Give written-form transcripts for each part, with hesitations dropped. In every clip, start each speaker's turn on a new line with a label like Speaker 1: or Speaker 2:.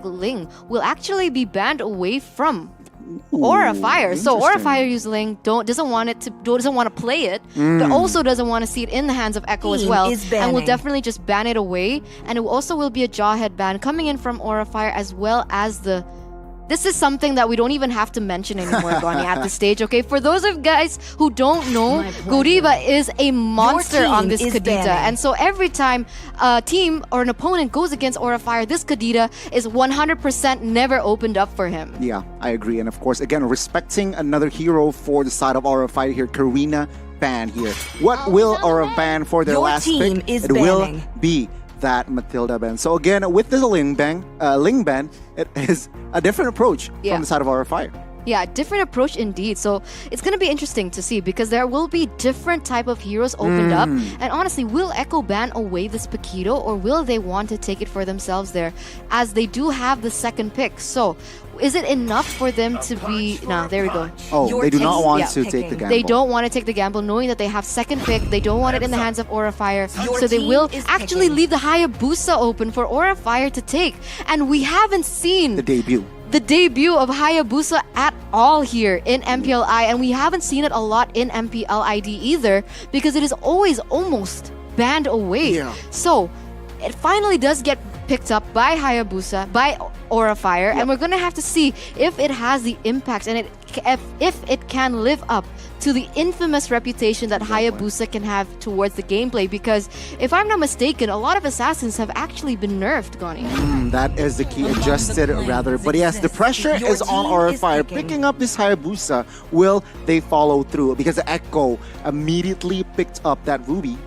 Speaker 1: Ling will actually be banned away from Aura Fire. So Aura Fire user Ling doesn't want to play it, but also doesn't want to see it in the hands of Echo as well, and will definitely just ban it away. And it also will be a Jawhead ban coming in from Aura Fire, as well as this is something that we don't even have to mention anymore, Goni, at this stage, okay? For those of guys who don't know, Godiva is a monster on this Kadita. And so every time a team or an opponent goes against Aura Fire, this Kadita is 100% never opened up for him.
Speaker 2: Yeah, I agree. And of course, again, respecting another hero for the side of Aura Fire here, Karina ban here. What will Aura ban for their last pick? It will be that Matilda ban. So again, with this Ling ban, it is a different approach from the side of Aura Fire.
Speaker 1: Yeah, different approach indeed. So it's going to be interesting to see, because there will be different type of heroes opened up. And honestly, will Echo ban away this Paquito, or will they want to take it for themselves there, as they do have the second pick? So is it enough for them to be... Nah, there we go.
Speaker 2: Oh, they do not want to take the gamble.
Speaker 1: They don't want to take the gamble, knowing that they have second pick. They don't want it in the hands of Aura Fire. So they will actually leave the Hayabusa open for Aura Fire to take. And we haven't seen... the debut of Hayabusa at all here in MPLI, and we haven't seen it a lot in MPLID either, because it is always almost banned away. So it finally does get picked up by Hayabusa, by Aura Fire, and we're gonna have to see if it has the impact and if it can live up to the infamous reputation that Hayabusa can have towards the gameplay. Because if I'm not mistaken, a lot of assassins have actually been nerfed, Goni.
Speaker 2: That is the key, adjusted rather. But yes, the pressure is on Aura Fire. Picking up this Hayabusa, will they follow through? Because Echo immediately picks up that Ruby,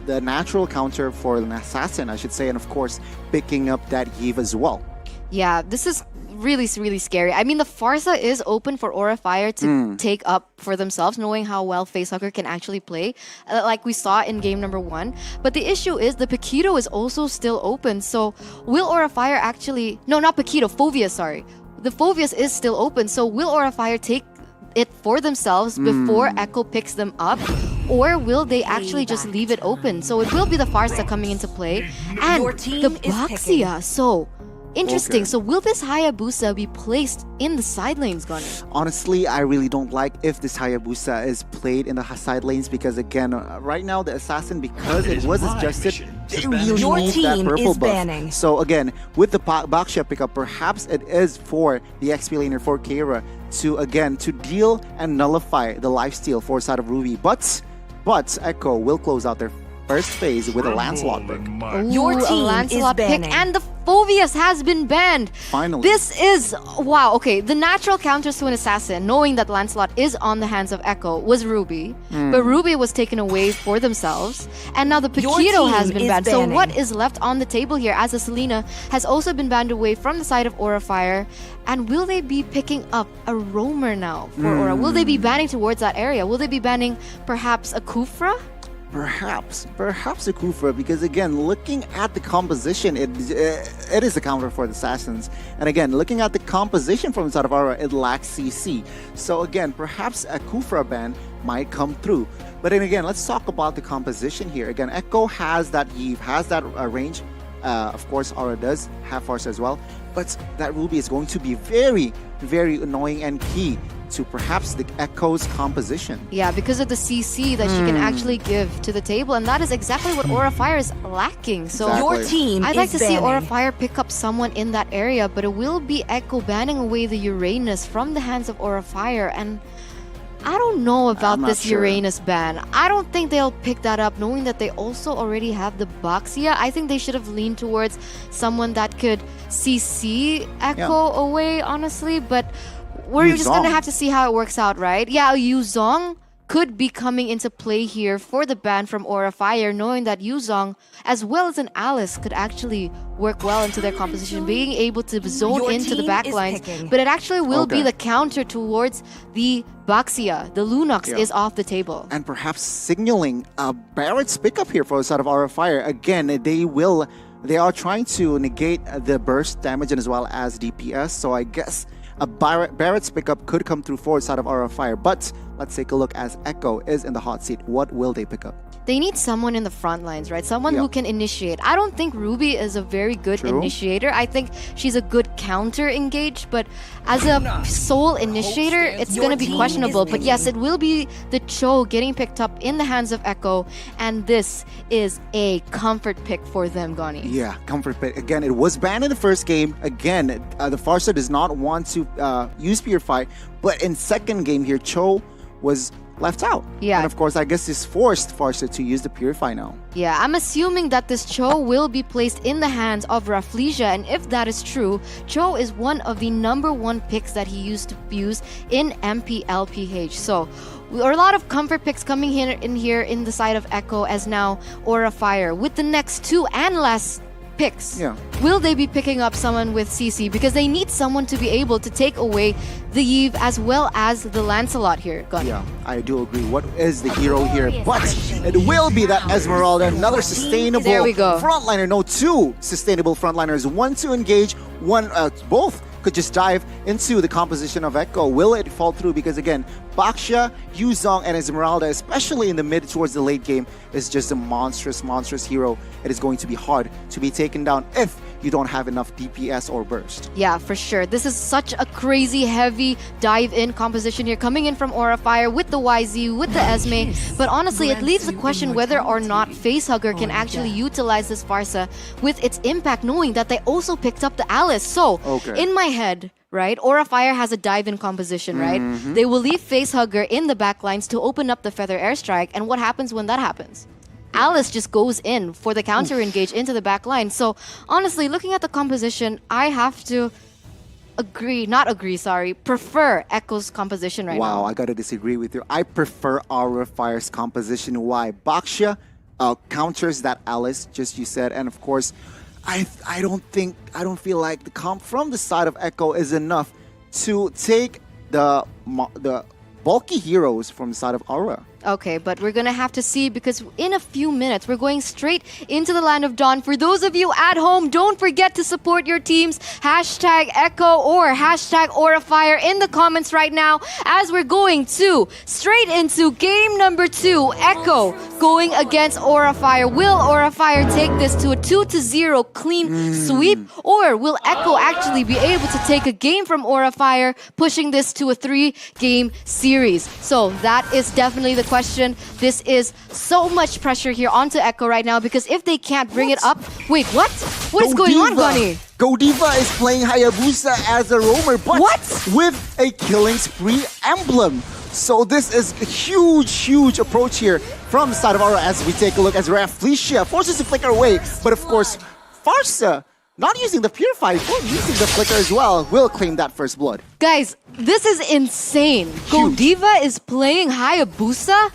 Speaker 2: the natural counter for an assassin, I should say, and of course, picking up that Eve as well.
Speaker 1: Yeah, this is really, really scary. I mean, the Farsa is open for Aura Fire to take up for themselves, knowing how well Facehugger can actually play, like we saw in game number 1. But the issue is the Paquito is also still open. So will Aura Fire actually... No, not Paquito, Phoveus, sorry. The Phoveus is still open. So will Aura Fire take it for themselves before Echo picks them up? Or will they actually just leave it open? So it will be the Farsa coming into play. And the Baxia. So... interesting. So will this Hayabusa be placed in the side lanes, Gunner?
Speaker 2: Honestly, I really don't like if this Hayabusa is played in the side lanes, because again, right now the assassin, because it was adjusted, they really need that purple buff. So again, with the Baxia pickup, perhaps it is for the XP laner for Keira to deal and nullify the lifesteal for side of Ruby. But Echo will close out their first phase with a Lancelot pick.
Speaker 1: Your team Lancelot pick, and the Phoveus has been banned.
Speaker 2: Finally.
Speaker 1: This is... wow, okay. The natural counters to an assassin, knowing that Lancelot is on the hands of Echo, was Ruby. But Ruby was taken away for themselves. And now the Paquito has been banned. So what is left on the table here, as a Selena has also been banned away from the side of Aura Fire? And will they be picking up a roamer now for Aura? Will they be banning towards that area? Will they be banning perhaps a Kufra?
Speaker 2: Perhaps a Kufra, because again, looking at the composition, it is a counter for the assassins. And again, looking at the composition from inside of Aura, it lacks CC. So again, perhaps a Kufra ban might come through. But then again, let's talk about the composition here. Again, Echo has that Eve, has that range. Of course, Aura does have Farsa as well. But that Ruby is going to be very, very annoying and key to perhaps the Echo's composition.
Speaker 1: Yeah, because of the CC that she can actually give to the table, and that is exactly what Aura Fire is lacking. So
Speaker 3: your team
Speaker 1: I'd like to see Aura Fire pick up someone in that area, but it will be Echo banning away the Uranus from the hands of Aura Fire, and I don't know about this Uranus ban. I don't think they'll pick that up, knowing that they also already have the Baxia. I think they should have leaned towards someone that could CC Echo away, honestly, but we're just going to have to see how it works out, right? Yeah, Yuzong could be coming into play here for the ban from Aura Fire, knowing that Yuzong, as well as an Alice, could actually work well into their composition, being able to zone into the backlines. But it actually will be the counter towards the Baxia. The Lunox is off the table.
Speaker 2: And perhaps signaling a Barrett's pickup here for the side of Aura Fire. Again, they are trying to negate the burst damage and as well as DPS. So I guess a Barrett's pickup could come through forward side of Aura Fire. But let's take a look as Echo is in the hot seat. What will they pick up?
Speaker 1: They need someone in the front lines, right? Someone who can initiate. I don't think Ruby is a very good initiator. I think she's a good counter engage, but as a sole initiator, it's going to be questionable. But yes, it will be the Cho getting picked up in the hands of Echo, and this is a comfort pick for them, Gani.
Speaker 2: Yeah, comfort pick. Again, it was banned in the first game. Again, the Farsa does not want to use Purify, but in second game here, Cho was left out.
Speaker 1: Yeah.
Speaker 2: And of course, I guess it's forced Farsa to use the Purify now.
Speaker 1: Yeah, I'm assuming that this Cho will be placed in the hands of Rafflesia, and if that is true, Cho is one of the #1 picks that he used to use in MPL PH. So, there are a lot of comfort picks coming here in the side of Echo as now Aura Fire. With the next 2 and last picks, will they be picking up someone with CC? Because they need someone to be able to take away the Eve as well as the Lancelot here, Gunny.
Speaker 2: Yeah, I do agree. What is the hero here? But it will be that Esmeralda, another sustainable frontliner. No, 2 sustainable frontliners. 1 to engage, both could just dive into the composition of Echo. Will it fall through? Because again, Baxia, Yuzong, and Esmeralda, especially in the mid towards the late game, is just a monstrous hero. It is going to be hard to be taken down if you don't have enough DPS or burst.
Speaker 1: Yeah, for sure. This is such a crazy, heavy dive-in composition here, coming in from Aura Fire with the YZ, with the Esme. But honestly, it leaves the question whether or not Facehugger can actually utilize this Farsa with its impact, knowing that they also picked up the Alice. So, in my head, right, Aura Fire has a dive-in composition, right? They will leave Facehugger in the backlines to open up the Feather Airstrike, and what happens when that happens? Alice just goes in for the counter engage into the back line. So honestly, looking at the composition, I have to prefer Echo's composition right now.
Speaker 2: Wow, I gotta disagree with you. I prefer Aura Fire's composition. Why? Baxia counters that Alice, just you said, and of course, I don't feel like the comp from the side of Echo is enough to take the bulky heroes from the side of Aura.
Speaker 1: Okay, but we're gonna have to see, because in a few minutes we're going straight into the Land of Dawn. For those of you at home, don't forget to support your teams. Hashtag Echo or hashtag Aura Fire in the comments right now, as we're going straight into game number 2. Echo going against Aura Fire. Will Aura Fire take this to a 2-0 clean sweep, or will Echo actually be able to take a game from Aura Fire, pushing this to a 3-game series? So that is definitely the question. This is so much pressure here onto Echo right now, because if they can't bring it up... Wait, what? What is going on, Gunny?
Speaker 2: Godiva is playing Hayabusa as a roamer, but with a killing spree emblem. So this is a huge approach here from the side of Aura as we take a look as Rafflesia forces to flicker away. But of course, Farsa, not using the Purify, but using the flicker as well, will claim that first blood.
Speaker 1: Guys, this is insane. Godiva is playing Hayabusa?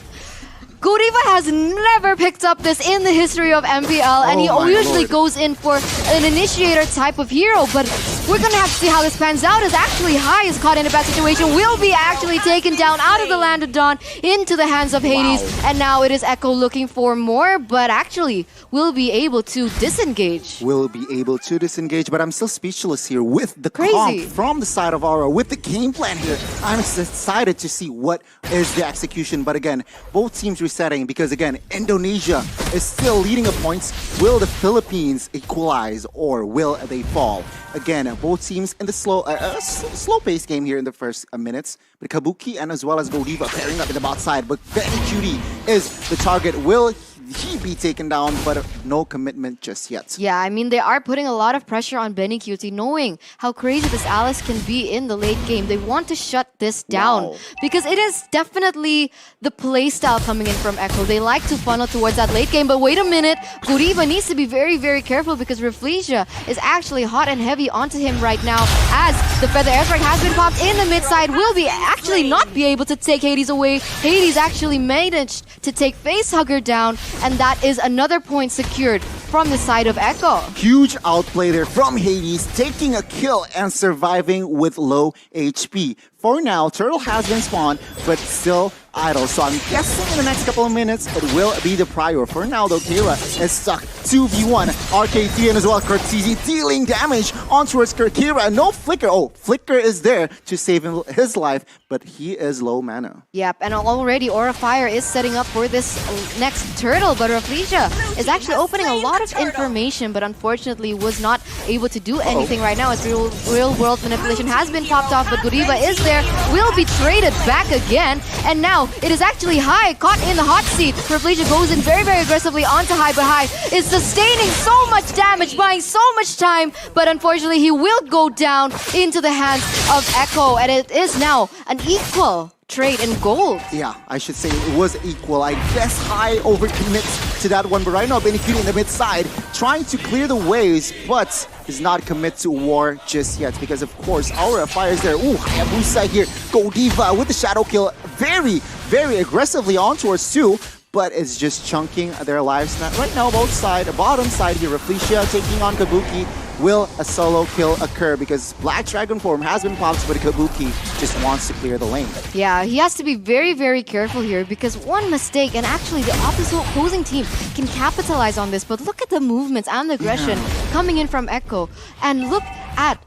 Speaker 1: Godiva has never picked up this in the history of MPL, and he usually goes in for an initiator type of hero, but we're gonna have to see how this pans out, as actually Hai is caught in a bad situation, will be actually taken down out of the Land of Dawn into the hands of Hades, and now it is Echo looking for more, but actually will be able to disengage.
Speaker 2: Will be able to disengage, but I'm still speechless here with the comp from the side of Aura, with the game plan here. I'm excited to see what is the execution, but again, both teams resetting, because again, Indonesia is still leading at points. Will the Philippines equalize, or will they fall? Again, both teams in the slow-paced game here in the first minutes. But Kabuki and as well as Godiva pairing up in the bot side. But Benny Cutie is the target. Will he be taken down? But no commitment just yet.
Speaker 1: Yeah, I mean, they are putting a lot of pressure on Benny Cutie, knowing how crazy this Alice can be in the late game. They want to shut this down because it is definitely the playstyle coming in from Echo. They like to funnel towards that late game. But wait a minute, Godiva needs to be very careful, because Rafflesia is actually hot and heavy onto him right now, as the Feather Airstrike has been popped in the mid side. Will be actually not be able to take Hades away. Hades actually managed to take Facehugger down, and that is another point secured from the side of Echo.
Speaker 2: Huge outplay there from Hades, taking a kill and surviving with low HP. For now, Turtle has been spawned, but still idle. So I'm guessing in the next couple of minutes, it will be the prior. For now, though, Kira is stuck 2v1. RK3 and as well Cortese dealing damage on towards Kira. No Flicker. Oh, Flicker is there to save his life, but he is low mana.
Speaker 1: Yep, and already Aura Fire is setting up for this next Turtle, but Rafflesia is actually opening a lot of information, but unfortunately was not able to do anything right now as real world manipulation has been popped off, but Godiva is there, will be traded back again, and now it is actually High caught in the hot seat. Rafflesia goes in very, very aggressively onto High, but High is sustaining so much damage, buying so much time, but unfortunately he will go down into the hands of Echo, and it is now an equal trade in gold.
Speaker 2: Yeah, I should say it was equal. I guess High overcommits to that one, but right now Benikiri in the mid side trying to clear the waves, but does not commit to war just yet because of course Aura fires there. Ooh, Hayabusa here. Godiva with the shadow kill very, very aggressively on towards 2. But it's just chunking their lives. Right now, both side, bottom side here, Rafflesia taking on Kabuki. Will a solo kill occur? Because Black Dragon form has been popped, but Kabuki just wants to clear the lane.
Speaker 1: Yeah, he has to be very, very careful here because one mistake, and actually the opposing team can capitalize on this. But look at the movements and the aggression coming in from Echo. And look at...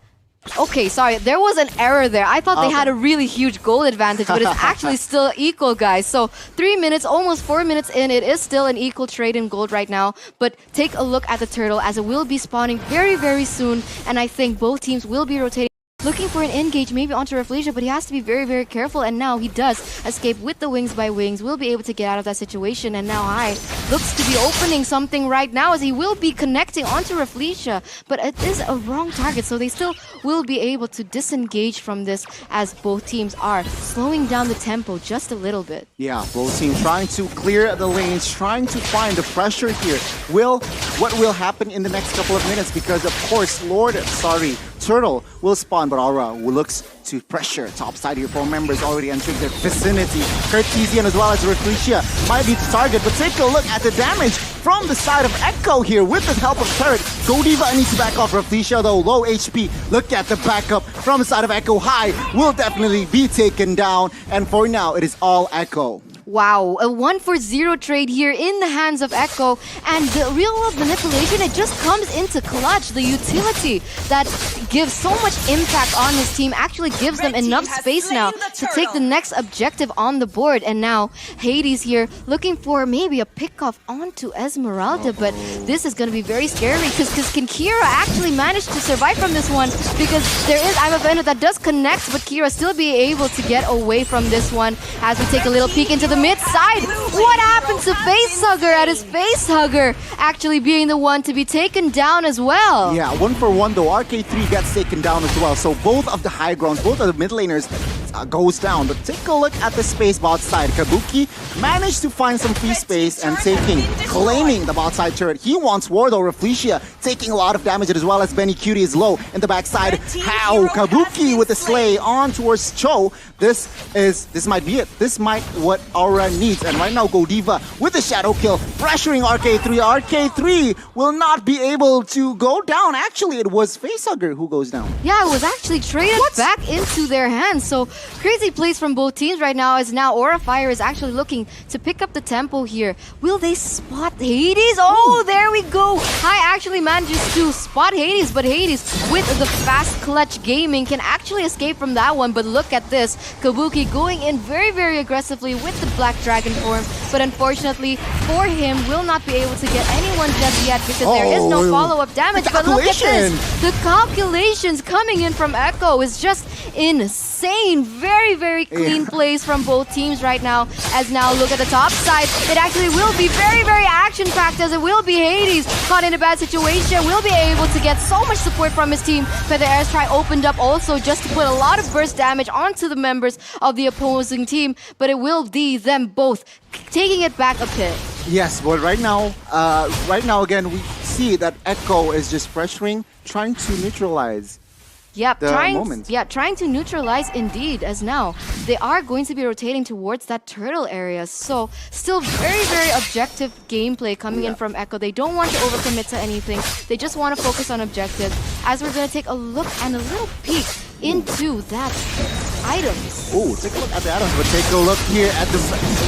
Speaker 1: Okay, sorry, there was an error there. I thought they had a really huge goal advantage, but it's actually still equal, guys. So 3 minutes, almost 4 minutes in, it is still an equal trade in gold right now. But take a look at the Turtle as it will be spawning very, very soon. And I think both teams will be rotating. Looking for an engage maybe onto Rafflesia, but he has to be very, very careful. And now he does escape with the wings by wings. Will be able to get out of that situation. And now High looks to be opening something right now as he will be connecting onto Rafflesia. But it is a wrong target, so they still will be able to disengage from this as both teams are slowing down the tempo just a little bit.
Speaker 2: Yeah, both teams trying to clear the lanes, trying to find the pressure here. What will happen in the next couple of minutes? Because of course, Turtle will spawn, but Aura looks to pressure. Top side here, 4 members already entering their vicinity. Cartesian as well as Rafflesia might be the target, but take a look at the damage from the side of Echo here with the help of Turret. Godiva needs to back off. Rafflesia though, low HP. Look at the backup from the side of Echo. High will definitely be taken down, and for now, it is all Echo.
Speaker 1: Wow, a 1-for-0 trade here in the hands of Echo, and the real-world manipulation, it just comes into clutch. The utility that gives so much impact on his team actually gives them enough space now to take the next objective on the board. And now Hades here looking for maybe a pick-off onto Esmeralda, but this is going to be very scary because can Kira actually manage to survive from this one? Because there is Imavena that does connect, but Kira still be able to get away from this one as we take a little peek into the mid side. What happened to Facehugger at his Facehugger actually being the one to be taken down as well?
Speaker 2: Yeah, 1-for-1 though. RK3 gets taken down as well. So both of the high grounds, both of the mid laners goes down. But take a look at the space bot side. Kabuki managed to find some free space and claiming the bot side turret. He wants war though. Rafflesia taking a lot of damage as well as Benny Cutie is low in the backside. How Kabuki with the slay on towards Cho. This might be it. This might what Aura needs. And right now Godiva with the shadow kill pressuring RK3. RK3 will not be able to go down. Actually, it was Facehugger who goes down.
Speaker 1: Yeah, it was actually traded back into their hands. So crazy plays from both teams right now, as now Aura Fire is actually looking to pick up the tempo here. Will they spot Hades? Oh, there we go. High actually manages to spot Hades, but Hades with the fast clutch gaming can actually escape from that one. But look at this. Kabuki going in very, very aggressively with the Black Dragon form, but unfortunately for him will not be able to get anyone just yet because there is no follow-up damage. But look at this. The calculations coming in from Echo is just insane. Very, very clean plays from both teams right now. As now look at the top side. It actually will be very, very action-packed as it will be Hades caught in a bad situation. Will be able to get so much support from his team. But the airstrike opened up also just to put a lot of burst damage onto the members of the opposing team. But it will be them both taking it back a bit.
Speaker 2: Yes, but right now again, we see that Echo is just pressuring, trying to neutralize
Speaker 1: Yep,
Speaker 2: the moment.
Speaker 1: trying to neutralize indeed, as now they are going to be rotating towards that turtle area. So still very, very objective gameplay coming in from Echo. They don't want to overcommit to anything. They just want to focus on objectives. As we're going to take a look and a little peek into that items.
Speaker 2: Oh, take a look at the items, but take a look here at the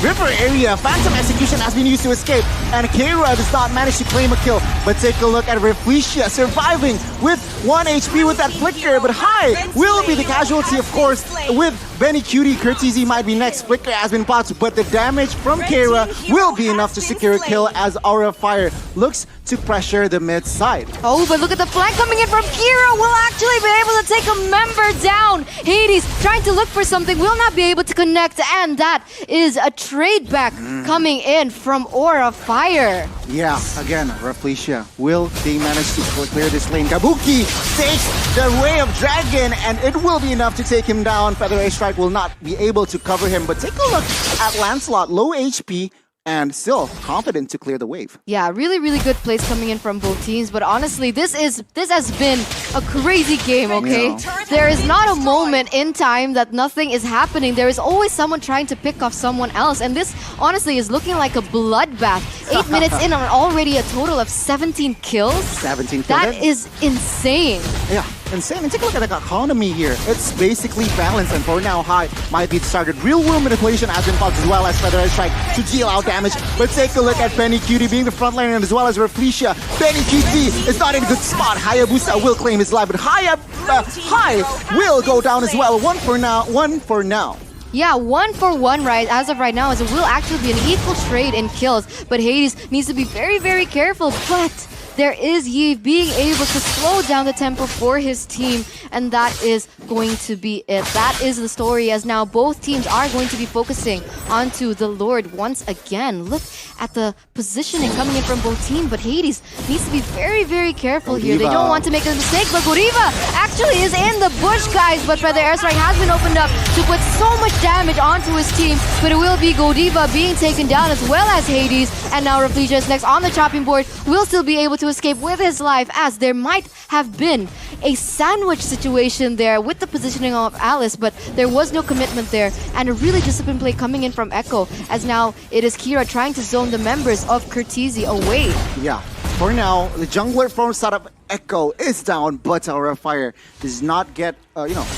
Speaker 2: river area. Phantom Execution has been used to escape, and Keira does not manage to claim a kill. But take a look at Reflecia surviving with 1 HP with that flicker, but High will be the casualty, of course, with Benny Cutie. Courtesy might be next. Flicker has been popped, but the damage from Keira will be enough to secure a kill as Aura of Fire looks to pressure the mid side.
Speaker 1: Oh, but look at the flank coming in from Keira. Will actually be able to take a member down. Hades trying to look for something, will not be able to connect, and that is a trade back coming in from Aura Fire.
Speaker 2: Yeah, again, Reflecia. Will they manage to clear this lane? Kabuki takes the Ray of Dragon, and it will be enough to take him down. Feather Ray Strike will not be able to cover him, but take a look at Lancelot, low HP, and still confident to clear the wave.
Speaker 1: Yeah, really, really good plays coming in from both teams. But honestly, this has been a crazy game, okay?
Speaker 2: Yeah.
Speaker 1: There is not a moment in time that nothing is happening. There is always someone trying to pick off someone else. And this, honestly, is looking like a bloodbath. 8 minutes in and already a total of 17 kills.
Speaker 2: 17 kills.
Speaker 1: That is insane.
Speaker 2: Yeah, insane. And take a look at the economy here. It's basically balanced, and for now, High might be started. Real world manipulation has been popped, as well as Feather Ray Strike to deal out damage. But take a look at Benny Cutie being the frontliner, and as well as Reflecia. Benny Cutie is not in a good spot. Hayabusa will claim his life, but High will go down as well. One for now.
Speaker 1: Yeah, 1 for 1 right as of right now, as it will actually be an equal trade in kills. But Hades needs to be very, very careful. But there is Yi being able to slow down the tempo for his team, and that is going to be it. That is the story, as now both teams are going to be focusing onto the Lord once again. Look at the positioning coming in from both teams, but Hades needs to be very, very careful here. They don't want to make a mistake, but Godiva actually is in the bush, guys. But Feather Airstrike has been opened up to put so much damage onto his team, but it will be Godiva being taken down, as well as Hades. And now Reflecia is next on the chopping board, will still be able to escape with his life, as there might have been a sandwich situation there with the positioning of Alice, but there was no commitment there, and a really disciplined play coming in from Echo, as now it is Kira trying to zone the members of Courtesy away.
Speaker 2: Yeah, for now, the jungler from setup Echo is down, but Aura of Fire does not get,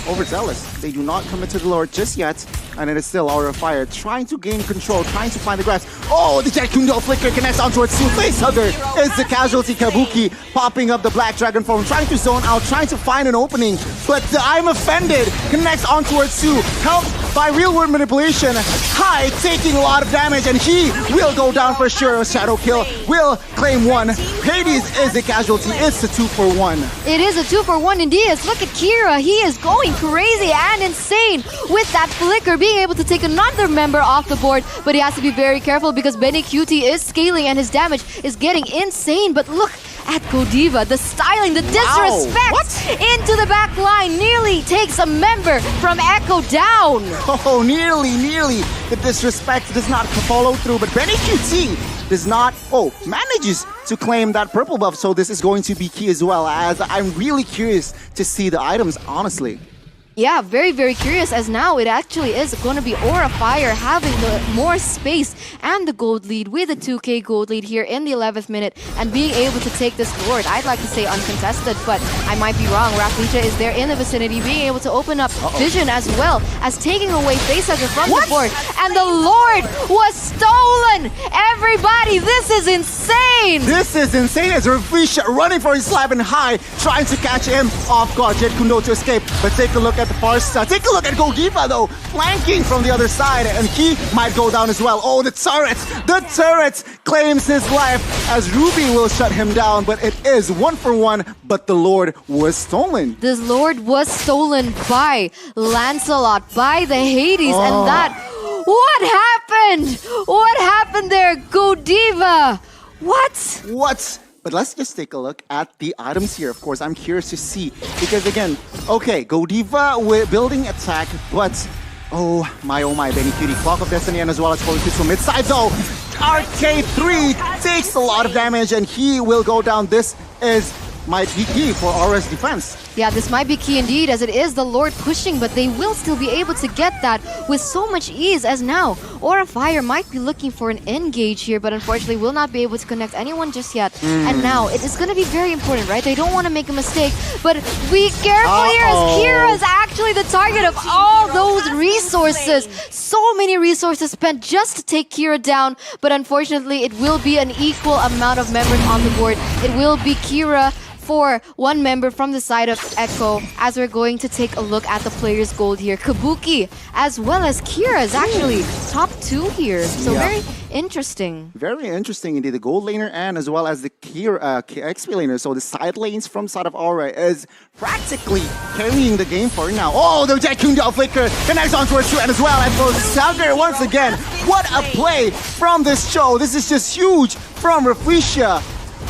Speaker 2: overzealous. They do not commit to the Lord just yet, and it is still Aura of Fire trying to gain control, trying to find the grasp. Oh, the Jet Kundo flicker connects onto its face hugger is the casualty. Kabuki popping up the Black Dragon form, trying to zone out, trying to find an opening, but the I'm Offended connects onto Tsu, helped by real world manipulation. High taking a lot of damage, and he will go down for sure. A shadow kill will claim one. Hades is the casualty. It's a 2 for 1.
Speaker 1: It is a 2 for 1 indeed. Look at Kira. He is going crazy and insane with that flicker, being able to take another member off the board, but he has to be very careful because Benny Cutie is scaling and his damage is getting insane. But look at Godiva, the styling, the disrespect into the back line nearly takes a member from Echo down.
Speaker 2: Oh, nearly. The disrespect does not follow through, but Benny QT does not, manages to claim that purple buff, so this is going to be key as well, as I'm really curious to see the items, honestly.
Speaker 1: Yeah, very, very curious, as now it actually is going to be Aura Fire having the more space and the gold lead with a 2k gold lead here in the 11th minute and being able to take this Lord. I'd like to say uncontested, but I might be wrong. Reflecia is there in the vicinity, being able to open up vision as well as taking away Facehugger from the board. And the Lord was stolen! Everybody, this is insane!
Speaker 2: This is insane as Reflecia running for his life and High, trying to catch him off guard. Jet Kundo to escape, but take a look at the far side. Take a look at Godiva though, flanking from the other side, and he might go down as well. Oh, the turret claims his life as Ruby will shut him down, but it is 1 for 1, but the Lord was stolen.
Speaker 1: This Lord was stolen by Lancelot, by the Hades, and that... What happened? What happened there, Godiva? What?
Speaker 2: But let's just take a look at the items here. Of course, I'm curious to see, because again, Godiva building attack, but oh my, Benny Cutie, Clock of Destiny, and as well as going to mid side though. RK3 takes a lot of damage, and he will go down. This is might be key for Aura's defense.
Speaker 1: Yeah, this might be key indeed, as it is the Lord pushing, but they will still be able to get that with so much ease, as now Aura Fire might be looking for an engage here, but unfortunately will not be able to connect anyone just yet. And now it is going to be very important, right? They don't want to make a mistake, but be careful here, as Kira is actually the target of all those resources. So many resources spent just to take Kira down, but unfortunately it will be an equal amount of members on the board. It will be Kira for one member from the side of Echo, as we're going to take a look at the players' gold here. Kabuki as well as Kira is actually top 2 here. So very interesting.
Speaker 2: Very interesting indeed. The gold laner and as well as the Kira, XP laner. So the side lanes from side of Aura is practically carrying the game for now. Oh, the Jet Kundal flicker connects onto a shoot, and as well as Sagar once again. What a play from this show. This is just huge from Reflecia.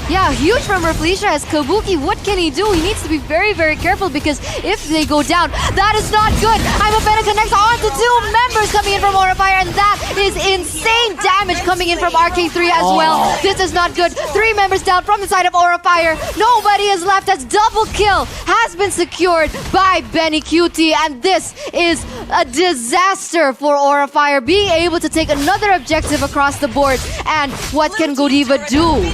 Speaker 1: Yeah, huge from Reflecia as Kabuki. What can he do? He needs to be very, very careful, because if they go down, that is not good. I'm offended connects on to 2 members coming in from Aura Fire, and that is insane damage coming in from RK3 as well. This is not good. 3 members down from the side of Aura Fire. Nobody is left, as double kill has been secured by Benny Cutie, and this is a disaster for Aura Fire, being able to take another objective across the board. And what can Godiva do?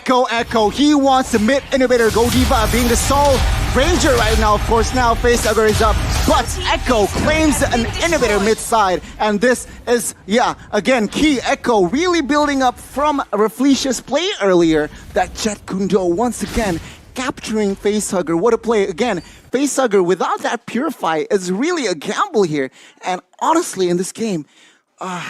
Speaker 2: Echo. He wants the mid inhibitor. Godiva being the sole ranger right now. Of course, now Facehugger is up, but Echo claims an inhibitor mid side, and this is, again, key. Echo really building up from Reflecia's play earlier. That Jet Kundo once again capturing Facehugger. What a play. Again, Facehugger without that Purify is really a gamble here, and honestly in this game,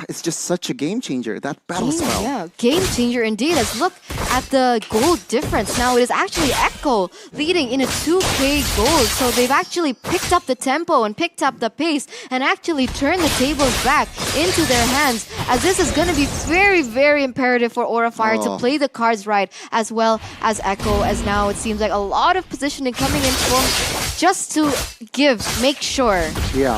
Speaker 2: it's just such a game changer, that battle spell.
Speaker 1: Yeah, game changer indeed. Let's look at the gold difference. Now it is actually Echo leading in a 2k gold. So they've actually picked up the tempo and picked up the pace and actually turned the tables back into their hands, as this is going to be very, very imperative for Aura Fire to play the cards right, as well as Echo, as now it seems like a lot of positioning coming in from just to make sure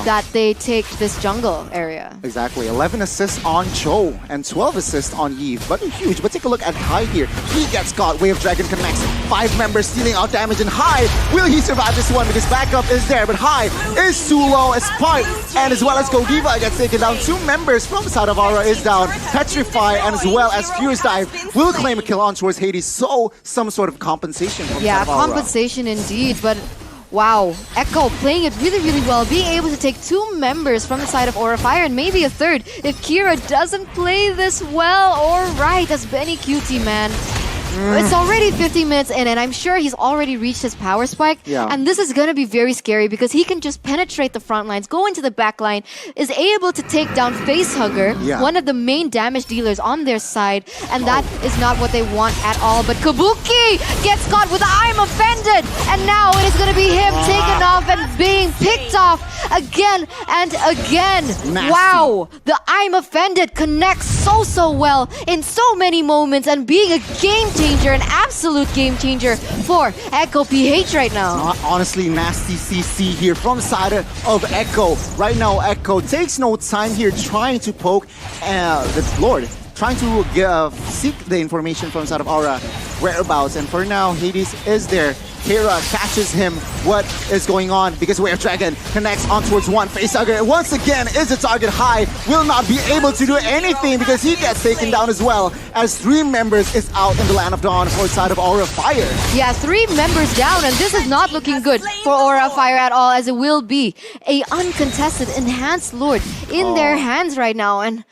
Speaker 1: that they take this jungle area.
Speaker 2: Exactly. 11 assists on Cho and 12 assists on Yves. But huge. But take a look at Hai here. He gets caught. Wave Dragon connects. 5 members stealing out damage. And Hai, will he survive this one? Because backup is there. But Hai is too low as Spark. And as well as Godiva gets taken down. 2 members from the side of Aura is down. Petrify and as well as Furious Dive will claim a kill on towards Hades. So some sort of compensation from the side of Aura.
Speaker 1: Compensation indeed. But wow, Echo playing it really, really well, being able to take 2 members from the side of Aura Fire and maybe a third if Kira doesn't play this well or right, as Benny Cutie, man. It's already 50 minutes in, and I'm sure he's already reached his power spike. And this is going to be very scary, because he can just penetrate the front lines, go into the back line, is able to take down Facehugger, one of the main damage dealers on their side, and that is not what they want at all. But Kabuki gets caught with I'm offended, and now it is going to be him taken off and being picked off again and again.
Speaker 2: Nasty.
Speaker 1: Wow, the I'm offended connects so well in so many moments, and being a game changer, an absolute game changer for Echo PH right now.
Speaker 2: Honestly, nasty CC here from the side of Echo. Right now, Echo takes no time here trying to poke the Lord, trying to seek the information from the side of Aura whereabouts. And for now, Hades is there. Kira catches him. What is going on? Because Wave Dragon connects on towards one. Facehugger once again is the target. High will not be able to do anything because he gets taken down as well, as 3 members is out in the Land of Dawn for the side of Aura Fire.
Speaker 1: Yeah, 3 members down, and this is not looking good for Aura Fire at all, as it will be a uncontested Enhanced Lord in their hands right now. And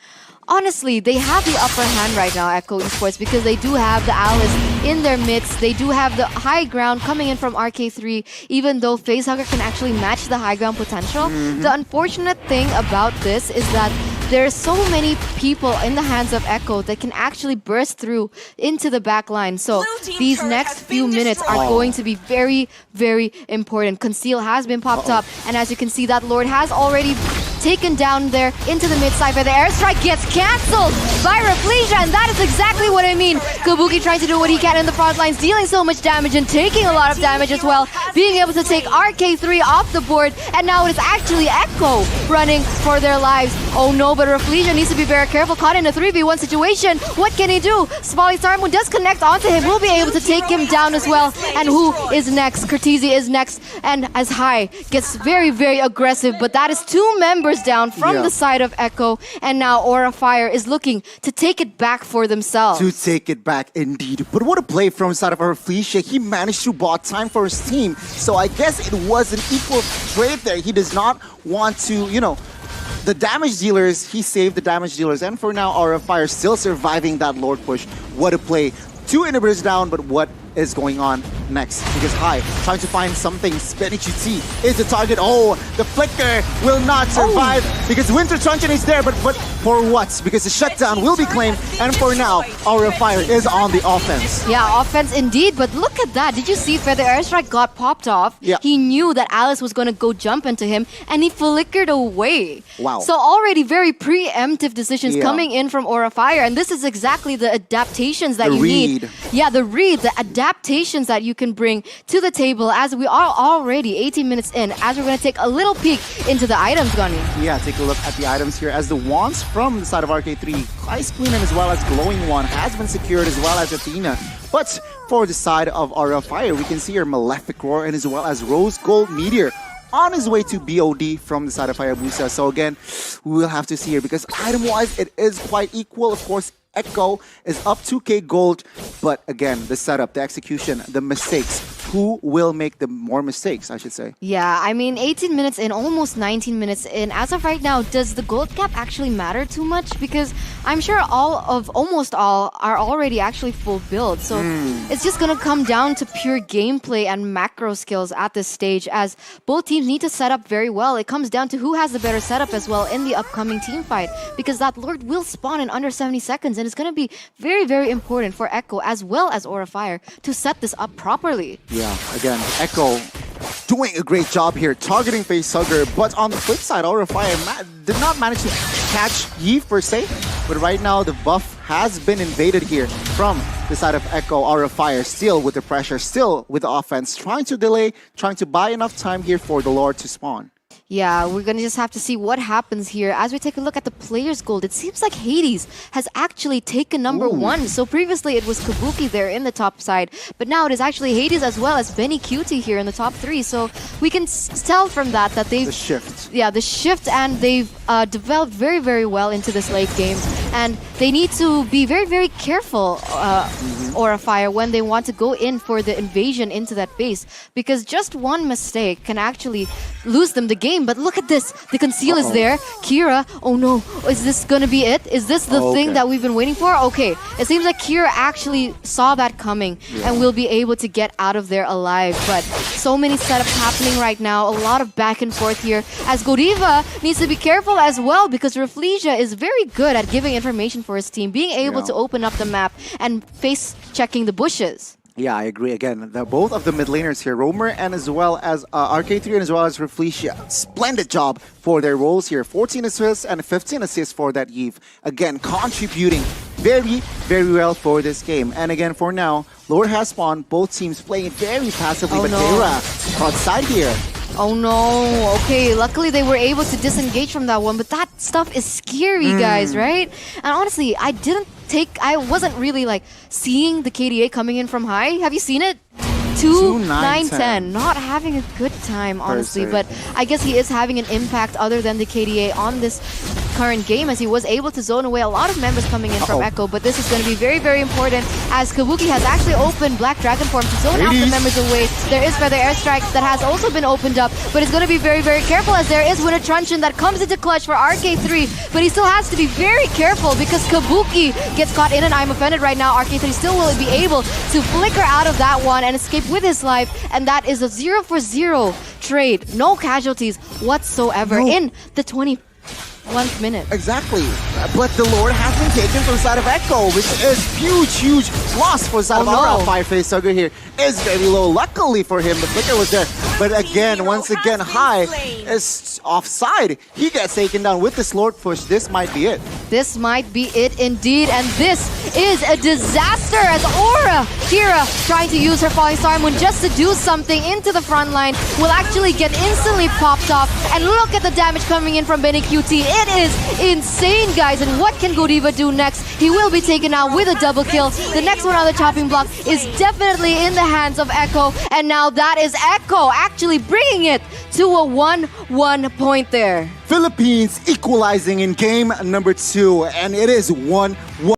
Speaker 1: honestly, they have the upper hand right now, Echo Esports, because they do have the Alice in their midst. They do have the high ground coming in from RK3, even though Facehugger can actually match the high ground potential. The unfortunate thing about this is that there are so many people in the hands of Echo that can actually burst through into the back line. So these next few minutes are going to be very, very important. Conceal has been popped up, and as you can see, that Lord has already taken down there into the mid side, but the airstrike gets cancelled by Refleja, and that is exactly what I mean. Kabuki trying to do what he can in the front lines, dealing so much damage and taking a lot of damage as well, being able to take RK3 off the board, and now it is actually Echo running for their lives. Oh no, but Refleja needs to be very careful, caught in a 3v1 situation. What can he do? Smalley Starmoon does connect onto him, will be able to take him down as well. And who is next? Cortese is next, and as High gets very, very aggressive, but that is 2 members down from the side of Echo, and now Aura Fire is looking to take it back for themselves.
Speaker 2: To take it back, indeed. But what a play from the side of Refleja. He managed to buy time for his team, so I guess it was an equal trade there. He does not want to, you know, the damage dealers, he saved the damage dealers, and for now, Aura Fire still surviving that Lord push. What a play. 2 inhibitors down, but what is going on next? Because High trying to find something. Spenny GT is the target. Oh, the flicker will not survive because Winter Truncheon is there, but for what? Because the shutdown will be claimed, and for now, Aura Fire is on the offense.
Speaker 1: Yeah, offense indeed, but look at that. Did you see where the airstrike got popped off?
Speaker 2: Yeah.
Speaker 1: He knew that Alice was going to go jump into him, and he flickered away.
Speaker 2: Wow.
Speaker 1: So already very preemptive decisions coming in from Aura Fire, and this is exactly the adaptations that you need. Yeah, the read, the adaptations that you can bring to the table as we are already 18 minutes in, as we're going to take a little peek into the items, Gunny.
Speaker 2: Yeah, take a look at the items here as the wands from the side of RK3, Ice Queen and as well as Glowing Wand has been secured, as well as Athena. But for the side of Aura Fire, we can see her Malefic Roar and as well as Rose Gold Meteor on his way to BOD from the side of Hayabusa. So again, we will have to see here because item-wise, it is quite equal. Of course, Echo is up 2k gold, but again, the setup, the execution, the mistakes. Who will make the more mistakes, I should say?
Speaker 1: Yeah, I mean, 18 minutes in, almost 19 minutes in. As of right now, does the gold cap actually matter too much? Because I'm sure almost all are already actually full build. So it's just going to come down to pure gameplay and macro skills at this stage, as both teams need to set up very well. It comes down to who has the better setup as well in the upcoming team fight, because that Lord will spawn in under 70 seconds, and it's going to be very, very important for Echo as well as Aura Fire to set this up properly.
Speaker 2: Yeah, again, Echo doing a great job here, targeting Facehugger, but on the flip side, Aura Fire did not manage to catch Yves per se, but right now the buff has been invaded here from the side of Echo. Aura Fire still with the pressure, still with the offense, trying to delay, trying to buy enough time here for the Lord to spawn.
Speaker 1: Yeah, we're going to just have to see what happens here. As we take a look at the players' gold, it seems like Hades has actually taken number 1. So previously it was Kabuki there in the top side, but now it is actually Hades as well as Benny Cutie here in the top 3. So we can tell from that they've...
Speaker 2: The shift.
Speaker 1: Yeah, the shift, and they've developed very, very well into this late game. And they need to be very, very careful, Aura Fire, when they want to go in for the invasion into that base, because just one mistake can actually lose them the game. But look at this. The conceal is there. Kira, oh no. Is this going to be it? Is this the thing that we've been waiting for? Okay. It seems like Kira actually saw that coming and will be able to get out of there alive. But so many setups happening right now. A lot of back and forth here. As Godiva needs to be careful as well, because Refleja is very good at giving information for his team, being able to open up the map and face checking the bushes.
Speaker 2: Yeah, I agree. Again, both of the mid laners here, Roamer and as well as RK3 and as well as Refleja, splendid job for their roles here. 14 assists and 15 assists for that Yves. Again, contributing very, very well for this game. And again, for now, Lord has spawned, both teams playing very passively, but Dara caught side here.
Speaker 1: Oh no, okay, luckily they were able to disengage from that one, but that stuff is scary, guys, right? And honestly, I wasn't really like seeing the KDA coming in from high. Have you seen it? 2-9-10. Not having a good time, honestly, but I guess he is having an impact other than the KDA on this current game, as he was able to zone away a lot of members coming in from Echo. But this is going to be very, very important, as Kabuki has actually opened Black Dragon form to zone out the members away. There is Feather Airstrike that has also been opened up, but it's going to be very, very careful, as there is Winter Truncheon that comes into clutch for RK3, but he still has to be very careful because Kabuki gets caught in an I'm Offended right now. RK3 still will be able to flicker out of that one and escape with his life, and that is a 0-for-0 trade. No casualties whatsoever in the 21st minute.
Speaker 2: Exactly. But the Lord has been taken from the side of Echo, which is huge, huge loss for the side of Aura Fire Facehugger here. is very low. Luckily for him, the flicker was there. But again, once again, High is offside. He gets taken down with this Lord push. This might be it.
Speaker 1: This might be it indeed, and this is a disaster as Aura Kira trying to use her Falling Star Moon just to do something into the front line will actually get instantly popped off. And look at the damage coming in from Benny QT. It is insane, guys. And what can Godiva do next? He will be taken out with a double kill. The next one on the chopping block is definitely in the hands of Echo, and now that is Echo actually bringing it to a 1-1 point there.
Speaker 2: Philippines equalizing in game number 2, and it is 1-1.